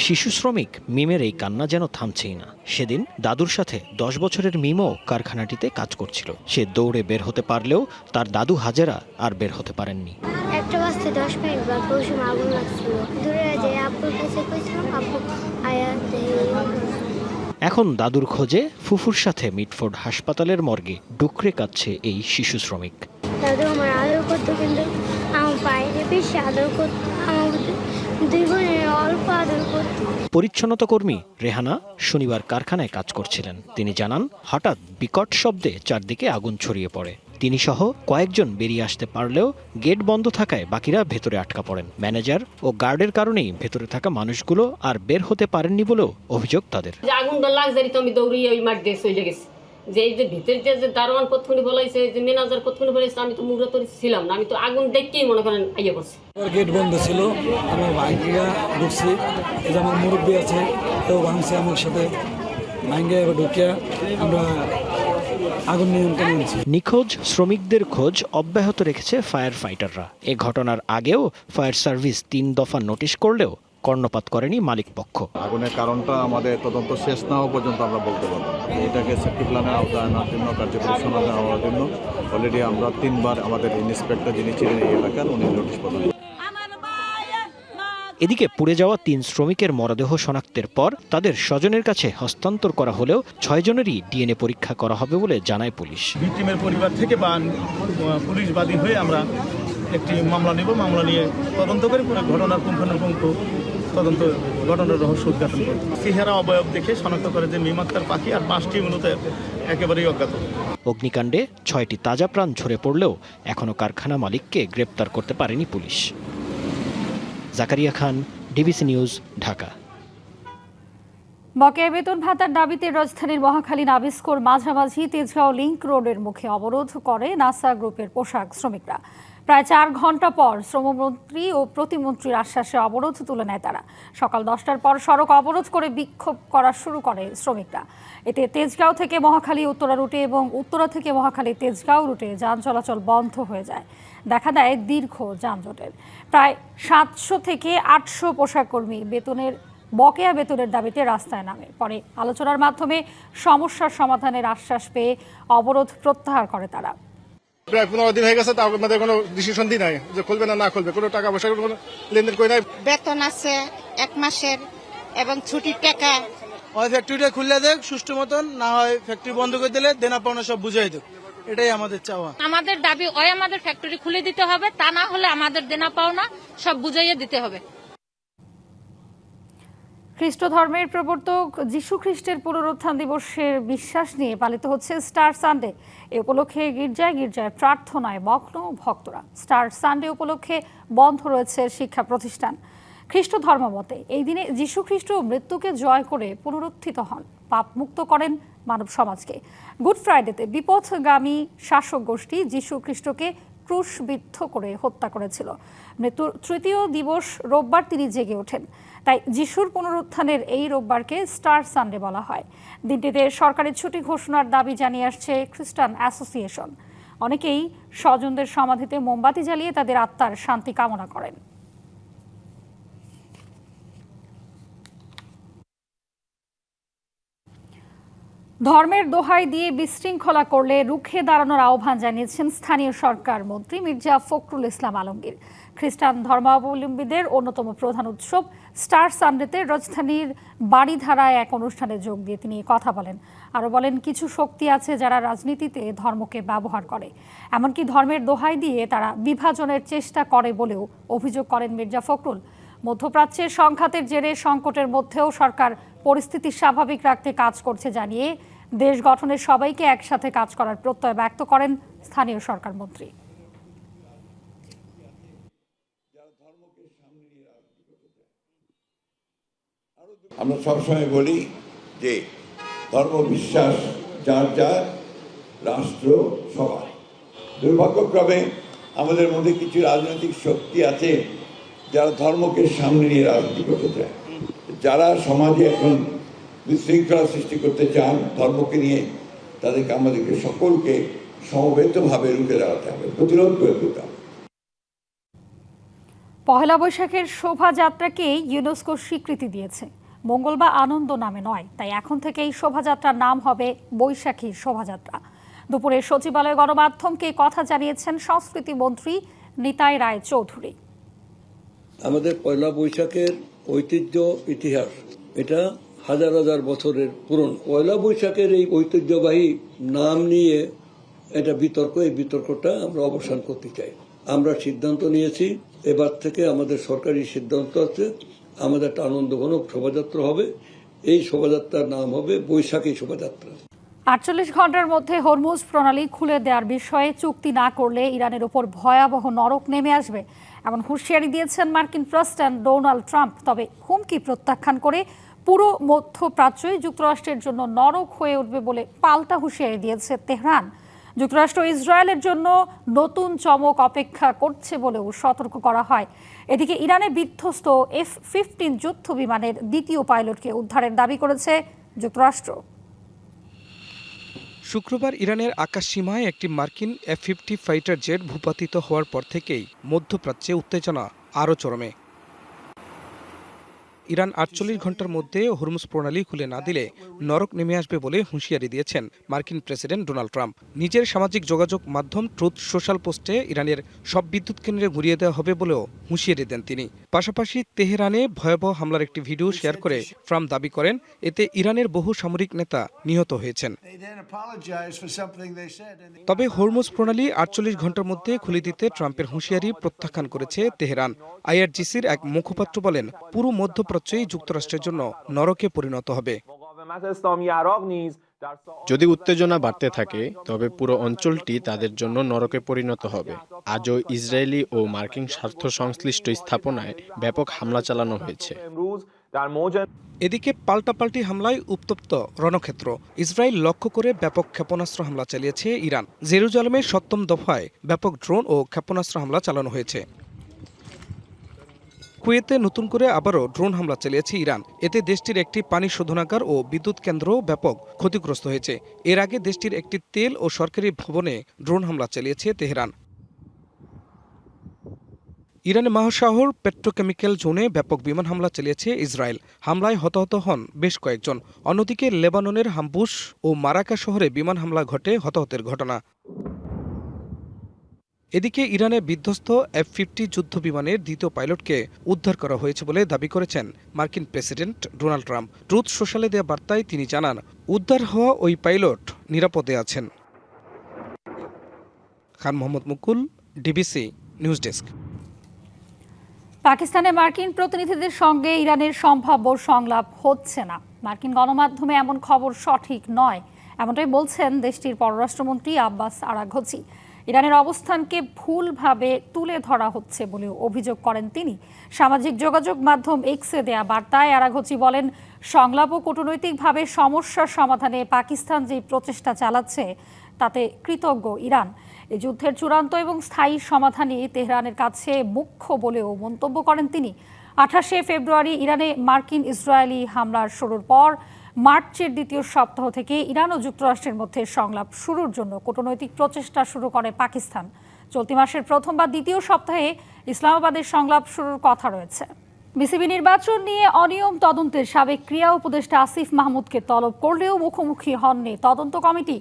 শিশু শ্রমিক মিমের এই কান্না যেন থামছেই না। সেদিন দাদুর সাথে 10 বছরের মিমও কারখানাটিতে কাজ করছিল। সে দৌড়ে বের হতে পারলেও তার দাদু হাজেরা আর বের হতে পারেননি। 1:10 মিনিট বা পৌঁছে আগুন লাগছিল, দূরে যে আপুর কাছে কইছিলাম, আপু আয়া এখন দাদুর খোঁজে ফুফুর সাথে মিটফোর্ড হাসপাতালের মর্গে ডুকরে কাঁদছে এই শিশু শ্রমিক। দাদু আমার আদর করতো, কিন্তু আমার বাইরে বেশি আদর করতো, আমার 2 বোনের অল্প আদর করতো। পরিচ্ছন্নতা কর্মী রেহানা শনিবার কারখানায় কাজ করছিলেন। তিনি জানান, হঠাৎ বিকট শব্দে চারদিকে আগুন ছড়িয়ে পড়ে। তিনি সহ কয়েকজন বেরিয়ে আসতে পারলেও গেট বন্ধ থাকায় বাকিরা ভেতরে আটকা পড়েন। ম্যানেজার ও গার্ডের কারণেই ভেতরে থাকা মানুষগুলো আর বের হতে পারেননি বলেও অভিযোগ তাদের। আগুনটা লাগছে তো আমি দৌড়িয়ে ওই মাঠ দিয়ে চলে গেছি। যে এই যে ভিতরে যে দারোয়ান কতক্ষণ বলাইছে, যে ম্যানেজার কতক্ষণ বলেছে, আমি তো মুগরা তো ছিলাম না, আমি তো আগুন দেখতেই মনে করেন আইয়া পড়ছি। গেট বন্ধ ছিল, আমার ভাইরা ঢুকছি, এই যে আমার মুরব্বী আছে কেউ ভাঙছে আমার সাথে, ভাঙ্গে ঢুকিয়া আমরা আগুন নিয়ন্ত্রণে আনছি। নিখোঁজ শ্রমিকদের খোঁজ অব্যাহত রেখেছে ফায়ার ফাইটাররা। এ ঘটনার আগেও ফায়ার সার্ভিস 3 দফা নোটিশ করলেও কর্ণপাত করেনি মালিক পক্ষ। আগুনের কারণটা আমাদের তদন্ত শেষ না হওয়া পর্যন্ত আমরা বলতে পারবো না। এটাকে সেফটি প্ল্যানের আওতায় আনার জন্য, কার্যকরী সমাধান হওয়ার জন্য অলরেডি আমরা 3 বার আমাদের ইন্সপেক্টর যিনি ছিলেন এই এলাকার, উনি নোটিশ প্রদান। এদিকে পুড়ে যাওয়া 3 শ্রমিকের মরদেহ শনাক্তের পর তাদের স্বজনের কাছে হস্তান্তর করা হলেও 6 জনেরই ডিএনএ পরীক্ষা করা হবে বলে জানায় পুলিশ। ভিকটিমের পরিবার থেকে বা পুলিশ বাদী হয়ে আমরা একটি মামলা নেব, মামলা নিয়ে তদন্ত করে পুরো ঘটনার পুঙ্খানুপুঙ্খ তদন্ত, ঘটনার রহস্য উদ্ঘাটন করব। চেহারা অবয়ব দেখে শনাক্ত করে যে মিম আক্তার পাখি, আর 5টি মূলত একেবারেই অজ্ঞাত। অগ্নিকাণ্ডে 6টি তাজা প্রাণ ঝরে পড়লেও এখনও কারখানা মালিককে গ্রেপ্তার করতে পারেনি পুলিশ। জাকারিয়া খান, ডিবিসি নিউজ, ঢাকা। বকেয়া বেতন ভাতার দাবিতে রাজধানীর মহাখালী নাবিস্কোর মাঝামাঝি তেজগাঁও লিংক রোডের মুখে অবরোধ করে নাসা গ্রুপের পোশাক শ্রমিকরা। প্রায় 4 ঘন্টা পর শ্রমমন্ত্রী ও প্রতিমন্ত্রীর আশ্বাসে অবরোধ তুলে নেয় তারা। সকাল 10টার পর সড়ক অবরোধ করে বিক্ষোভ করা শুরু করে শ্রমিকরা। এতে তেজগাঁও থেকে মহাখালী উত্তরা রুটে এবং উত্তরা থেকে মহাখালী তেজগাঁও রুটে যান চলাচল বন্ধ হয়ে যায়। দেখা দেয় দীর্ঘ যানজটের। প্রায় 700 থেকে 800 পোশাক কর্মী বকেয়া বেতনের দাবিতে রাস্তায় নামে। পরে আলোচনার মাধ্যমে সমস্যার সমাধানের আশ্বাস পেয়ে অবরোধ প্রত্যাহার করে তারা। প্রায় 15 দিন হয়ে গেছে, তাও আমাদের কোনো ডিসিশন দিই নাই যে খুলবে না না খুলবে, কোনো টাকা পয়সার কোনো লেনদেন করে নাই। বেতন আছে 1 মাসের এবং ছুটির টাকা। হয় ফ্যাক্টরিটা খুললে দেখ সুষ্ঠু মতন, না হয় ফ্যাক্টরি বন্ধ করে দিলে দেনা পাওনা সব বুঝাই দেখ, এটাই আমাদের চাওয়া। আমাদের দাবি ওই আমাদের ফ্যাক্টরি খুলে দিতে হবে, তা না হলে আমাদের দেনা পাওনা সব বুঝাইয়ে দিতে হবে। খ্রিস্ট ধর্মের প্রবর্তক যীশু খ্রিস্টের পুনরুত্থান দিবসের বিশ্বাস নিয়ে পালিত হচ্ছে স্টার সানডে। এ উপলক্ষে গির্জায় গির্জায় প্রার্থনায় মগ্ন ভক্তরা। স্টার সানডে উপলক্ষে বন্ধ রয়েছে শিক্ষা প্রতিষ্ঠান। খ্রিস্ট ধর্মমতে এই দিনে যীশু খ্রিস্ট মৃত্যুকে জয় করে পুনরুত্থিত হন, পাপ মুক্ত করেন মানব সমাজকে। গুড ফ্রাইডেতে বিপথগামী শাসক গোষ্ঠী যীশু খ্রিস্টকে ক্রুশবিদ্ধ করে হত্যা করেছিল। মৃত্যুর তৃতীয় দিবস রোববার তিনি জেগে ওঠেন, তাই যিশুর পুনরুত্থানের এই রোববারকে স্টার সানডে বলা হয়। দিনটিতে সরকারি ছুটি ঘোষণার দাবি জানিয়ে আসছে খ্রিস্টান অ্যাসোসিয়েশন। অনেকেই স্বজনদের সমাধিতে মোমবাতি জ্বালিয়ে তাদের আত্মার শান্তি কামনা করেন। ধর্মের দোহাই দিয়ে বিশৃঙ্খলা করলে রুখে দাঁড়ানোর আহ্বান জানিয়েছেন স্থানীয় সরকার মন্ত্রী মির্জা ফখরুল ইসলাম আলমগীর। খ্রিস্টান ধর্মাবলম্বীদের অন্যতম প্রধান উৎসব স্টার সানডেতে রাজধানীর বাড়িধারায় এক অনুষ্ঠানে যোগ দিয়ে তিনি কথা বলেন। আরও বলেন, কিছু শক্তি আছে যারা রাজনীতিতে ধর্মকে ব্যবহার করে, এমনকি ধর্মের দোহাই দিয়ে তারা বিভাজনের চেষ্টা করে বলেও অভিযোগ করেন মির্জা ফখরুল। মধ্যপ্রাচ্যের সংঘাতের জেরে সংকটের মধ্যেও সরকার পরিস্থিতি স্বাভাবিক রাখতে কাজ করছে জানিয়ে দেশ গঠনের সবাইকে একসাথে কাজ করার প্রত্যয় ব্যক্ত করেন স্থানীয় সরকার মন্ত্রী। আমরা সবসময় বলি যে ধর্ম বিশ্বাস যার যার, রাষ্ট্র সবার। দুর্ভাগ্যক্রমে আমাদের মধ্যে কিছু রাজনৈতিক শক্তি আছে যারা ধর্মকে সামনে নিয়ে রাজনীতি করতে চায়, যারা সমাজে এখন বিশৃঙ্খলা সৃষ্টি করতে চান ধর্মকে নিয়ে, তাদেরকে আমাদেরকে সকলকে সমবেতভাবে রুখে দাঁড়াতে হবে, প্রতিরোধ করে দিতে হবে। পহেলা বৈশাখের শোভাযাত্রাকে ইউনেস্কো স্বীকৃতি দিয়েছে। মঙ্গল বা আনন্দ নামে নয়, তাই এখন থেকে এই শোভাযাত্রার নাম হবে বৈশাখী শোভাযাত্রা। দুপুরে সচিবালয় গণমাধ্যমকে কথা জানিয়েছেন সংস্কৃতি মন্ত্রী নিতাই রায় চৌধুরী। আমাদের পয়লা বৈশাখের ঐতিহ্য, ইতিহাস, এটা হাজার হাজার বছরের পুরনো। পয়লা বৈশাখের এই ঐতিহ্যবাহী নাম নিয়ে এটা বিতর্ক, এই বিতর্কটা আমরা অবসান করতে চাই। আমরা সিদ্ধান্ত নিয়েছি, এবার থেকে আমাদের সরকারি সিদ্ধান্ত আছে, আমাদের একটা আনন্দঘন শোভাযাত্রা হবে। এই শোভাযাত্রার নাম হবে বৈশাখী শোভাযাত্রা। 48 ঘন্টার মধ্যে হরমুজ প্রণালী খুলে দেওয়ার বিষয়ে চুক্তি না করলে ইরানের উপর ভয়াবহ নরক নেমে আসবে, এমন হুঁশিয়ারি দিয়েছেন মার্কিন প্রেসিডেন্ট ডোনাল্ড ট্রাম্প। তবে হুমকি প্রত্যাখ্যান করে পুরো মধ্যপ্রাচ্যই যুক্তরাষ্ট্রের জন্য নরক হয়ে উঠবে বলে পাল্টা হুঁশিয়ারি দিয়েছে তেহরান। যুক্তরাষ্ট্র ইসরায়েলের জন্য নতুন চমক অপেক্ষা করছে বলেও সতর্ক করা হয়। এদিকে ইরানে বিধ্বস্ত F-15 যুদ্ধ বিমানের দ্বিতীয় পাইলটকে উদ্ধারের দাবি করেছে যুক্তরাষ্ট্র। শুক্রবার ইরানের আকাশসীমায় একটি মার্কিন F-50 ফাইটার জেট ভূপাতিত হওয়ার পর থেকেই মধ্যপ্রাচ্যে উত্তেজনা আরও চরমে। ইরান 48 ঘন্টার মধ্যে হরমুজ প্রণালী খুলে না দিলে নরক নেমে আসবে বলে হুঁশিয়ারি দিয়েছেন মার্কিন প্রেসিডেন্ট ডোনাল্ড ট্রাম্প। নিজের সামাজিক যোগাযোগ মাধ্যম ট্রুথ সোশ্যাল পোস্টে ইরানের সব বিদ্যুৎ কেন্দ্রে ঘুরিয়ে দেওয়া হবে বলেও হুঁশিয়ারি দেন তিনি। পাশাপাশি তেহরানে ভয়াবহ হামলার একটি ভিডিও শেয়ার করে ট্রাম্প দাবি করেন এতে ইরানের বহু সামরিক নেতা নিহত হয়েছেন। তবে হরমুজ প্রণালী 48 ঘন্টার মধ্যে খুলে দিতে ট্রাম্পের হুঁশিয়ারি প্রত্যাখ্যান করেছে তেহরান। IRGCর এক মুখপাত্র বলেন, পুরো মধ্যপ্রাচ্যই যুক্তরাষ্ট্রের জন্য নরকে পরিণত হবে। যদি উত্তেজনা বাড়তে থাকে তবে পুরো অঞ্চলটি তাদের জন্য নরকে পরিণত হবে। আজও ইসরায়েলি ও মার্কিন স্বার্থ সংশ্লিষ্ট স্থাপনায় ব্যাপক হামলা চালানো হয়েছে। এদিকে পাল্টাপাল্টি হামলায় উত্তপ্ত রণক্ষেত্র। ইসরায়েল লক্ষ্য করে ব্যাপক ক্ষেপণাস্ত্র হামলা চালিয়েছে ইরান। জেরুজালেমের 7ম দফায় ব্যাপক ড্রোন ও ক্ষেপণাস্ত্র হামলা চালানো হয়েছে। কুয়েতে নতুন করে আবারও ড্রোন হামলা চালিয়েছে ইরান। এতে দেশটির একটি পানি শোধনাগার ও বিদ্যুৎ কেন্দ্র ব্যাপক ক্ষতিগ্রস্ত হয়েছে। এর আগে দেশটির একটি তেল ও সরকারি ভবনে ড্রোন হামলা চালিয়েছে তেহরান। ইরানের মহাশহর পেট্রোকেমিক্যাল জোনে ব্যাপক বিমান হামলা চালিয়েছে ইসরায়েল। হামলায় হতাহত হন বেশ কয়েকজন। অন্যদিকে লেবাননের হামবুস ও মারাকা শহরে বিমান হামলা ঘটে হতাহতের ঘটনা। এদিকে ইরানে বিধ্বস্ত F-50 যুদ্ধ বিমানের দ্বিতীয় পাইলটকে উদ্ধার করা হয়েছে বলে দাবি করেছেন মার্কিন প্রেসিডেন্ট ডোনাল্ড ট্রাম্প। ট্রুথ সোশ্যালে দেওয়া বার্তায় তিনি জানান, উদ্ধার হওয়া ওই পাইলট নিরাপদে আছেন। খান মোহাম্মদ মুকুল, DBC নিউজ ডেস্ক। পাকিস্তানে মার্কিন প্রতিনিধিদের সঙ্গে ইরানের সম্ভাব্য সংলাপ হচ্ছে না। মার্কিন গণমাধ্যমে এমন খবর সঠিক নয়, এমনটাই বলছেন দেশটির পররাষ্ট্রমন্ত্রী আব্বাস আরাঘচি। ইরানের অবস্থানকে ভুলভাবে তুলে ধরা হচ্ছে বলেও অভিযোগ করেন তিনি। সামাজিক যোগাযোগ মাধ্যম এক্সে দেয়া বার্তায় আরাঘচি বলেন, সংলাপ ও কূটনৈতিকভাবে সমস্যার সমাধানে পাকিস্তান যে প্রচেষ্টা চালাচ্ছে তাতে কৃতজ্ঞ ইরান। এই যুদ্ধের চূড়ান্ত এবং স্থায়ী সমাধানই তেহরানের কাছে মুখ্য বলেও মন্তব্য করেন তিনি। 28শে ফেব্রুয়ারি ইরানে মার্কিন ইসরায়েলি হামলার শুরুর পর মার্চের দ্বিতীয় সপ্তাহ থেকে ইরান ও যুক্তরাষ্ট্রের মধ্যে সংলাপ শুরুর জন্য কূটনৈতিক প্রচেষ্টা শুরু করে পাকিস্তান। চলতি মাসের প্রথম বা দ্বিতীয় সপ্তাহে ইসলামাবাদের সংলাপ শুরুর কথা রয়েছে। বিসিবি নির্বাচন নিয়ে অনিয়ম তদন্তের সাবেক ক্রীড়া উপদেষ্টা আসিফ মাহমুদকে তলব করলেও মুখোমুখি হননি তদন্ত কমিটি।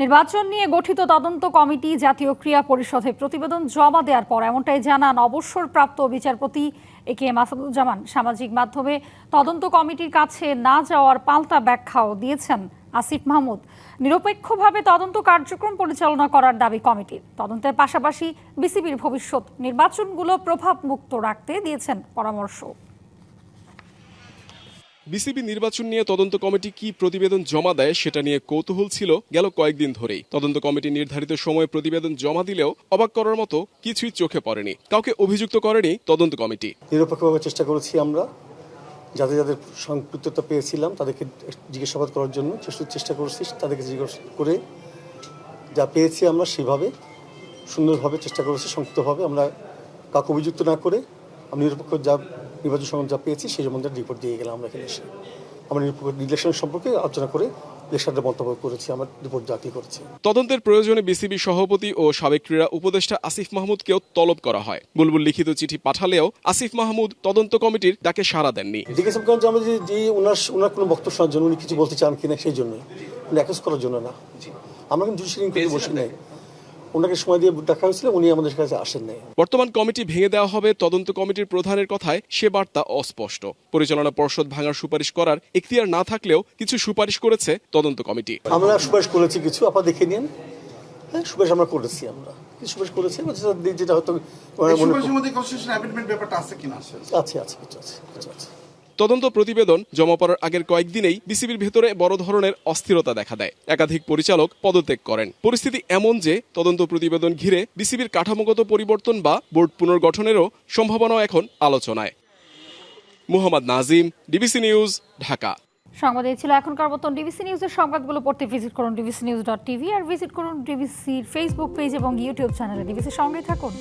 নির্বাচন নিয়ে গঠিত তদন্ত কমিটি জাতীয় ক্রীড়া পরিষদে প্রতিবেদন জমা দেওয়ার পর এমনটাই জানান অবসরপ্রাপ্ত বিচারপতি একে মাসুদুজ্জামান। সামাজিক মাধ্যমে তদন্ত কমিটির কাছে না যাওয়ার পাল্টা ব্যাখ্যাও দিয়েছেন আসিফ মাহমুদ। নিরপেক্ষভাবে তদন্ত কার্যক্রম পরিচালনা করার দাবি কমিটির। তদন্তের পাশাপাশি বিসিবির ভবিষ্যৎ নির্বাচনগুলো প্রভাবমুক্ত রাখতে দিয়েছেন পরামর্শ। বিসিবি নির্বাচন নিয়ে তদন্ত কমিটি কি প্রতিবেদন জমা দেয় সেটা নিয়ে কৌতূহল ছিল গেল কয়েকদিন ধরেই। তদন্ত কমিটি নির্ধারিত সময়ে প্রতিবেদন জমা দিলেও অবাক করার মতো কিছুই চোখে পড়েনি। কাউকে অভিযুক্ত করেনি তদন্ত কমিটি। নিরপেক্ষভাবে চেষ্টা করেছি আমরা, যাদের সম্পৃক্ততা পেয়েছিলাম তাদেরকে জিজ্ঞাসাবাদ করার জন্য চেষ্টা করেছি। তাদেরকে জিজ্ঞাসা করে যা পেয়েছি আমরা সেভাবে সুন্দরভাবে চেষ্টা করেছি, সংক্ষিপ্তভাবে। আমরা কাউকে অভিযুক্ত না করে আমি নিরপেক্ষ যা নির্বাচন সম্বন্ধে যা পেয়েছি সেই সম্বন্ধে রিপোর্ট দিয়ে গেলাম। আমরা এখানে এসে আমরা নিরপেক্ষ ইলেকশন সম্পর্কে আলোচনা করে ইলেকশনের মন্তব্য করেছি, আমার রিপোর্ট জাতি করেছি। তদন্তের প্রয়োজনে বিসিবি সভাপতি ও সাবেক ক্রীড়া উপদেষ্টা আসিফ মাহমুদকেও তলব করা হয়। বুলবুল লিখিত চিঠি পাঠালেও আসিফ মাহমুদ তদন্ত কমিটির ডাকে সাড়া দেননি। জিজ্ঞাসাবাদ আমরা যে ওনার কোনো বক্তব্য শোনার জন্য উনি কিছু বলতে চান কিনা সেই জন্যই, অ্যাকুজ করার জন্য না। আমরা কিন্তু জুডিশিয়াল ইনকোয়ারি বসি নাই, ওনাকে সময় দিয়ে দেখা হয়েছিল, উনি আমাদের কাছে আসেন নাই। বর্তমান কমিটি ভেঙে দেওয়া হবে তদন্ত কমিটির প্রধানের কথায় সে বার্তা অস্পষ্ট। পরিচালনা পর্ষদ ভাঙার সুপারিশ করার এখতিয়ার না থাকলেও কিছু সুপারিশ করেছে তদন্ত কমিটি। আমরা সুপারিশ করেছি কিছু, আপনারা দেখে নিন। হ্যাঁ, সুপারিশ আমরা করেছি, আমরা কিছু সুপারিশ করেছি, যেটা হয়তো আছে। তদন্ত প্রতিবেদন জমা পড়ার আগের কয়েকদিনেই বিসিবির ভেতরে বড় ধরনের অস্থিরতা দেখা দেয়। একাধিক পরিচালক পদত্যাগ করেন। পরিস্থিতি এমন যে তদন্ত প্রতিবেদন ঘিরে বিসিবির কাঠামোগত পরিবর্তন বা বোর্ড পুনর্গঠনেরও সম্ভাবনাও এখন আলোচনায়। Muhammad Nazim, DBC news, Dhaka. সংবাদ এই ছিল এখনকার মতন। ডিবিসি নিউজের সংবাদগুলো পড়তে ভিজিট করুন dbcnews.tv আর ভিজিট করুন ডিবিসির ফেসবুক পেজ এবং ইউটিউব চ্যানেলে। ডিবিসির সঙ্গেই থাকুন।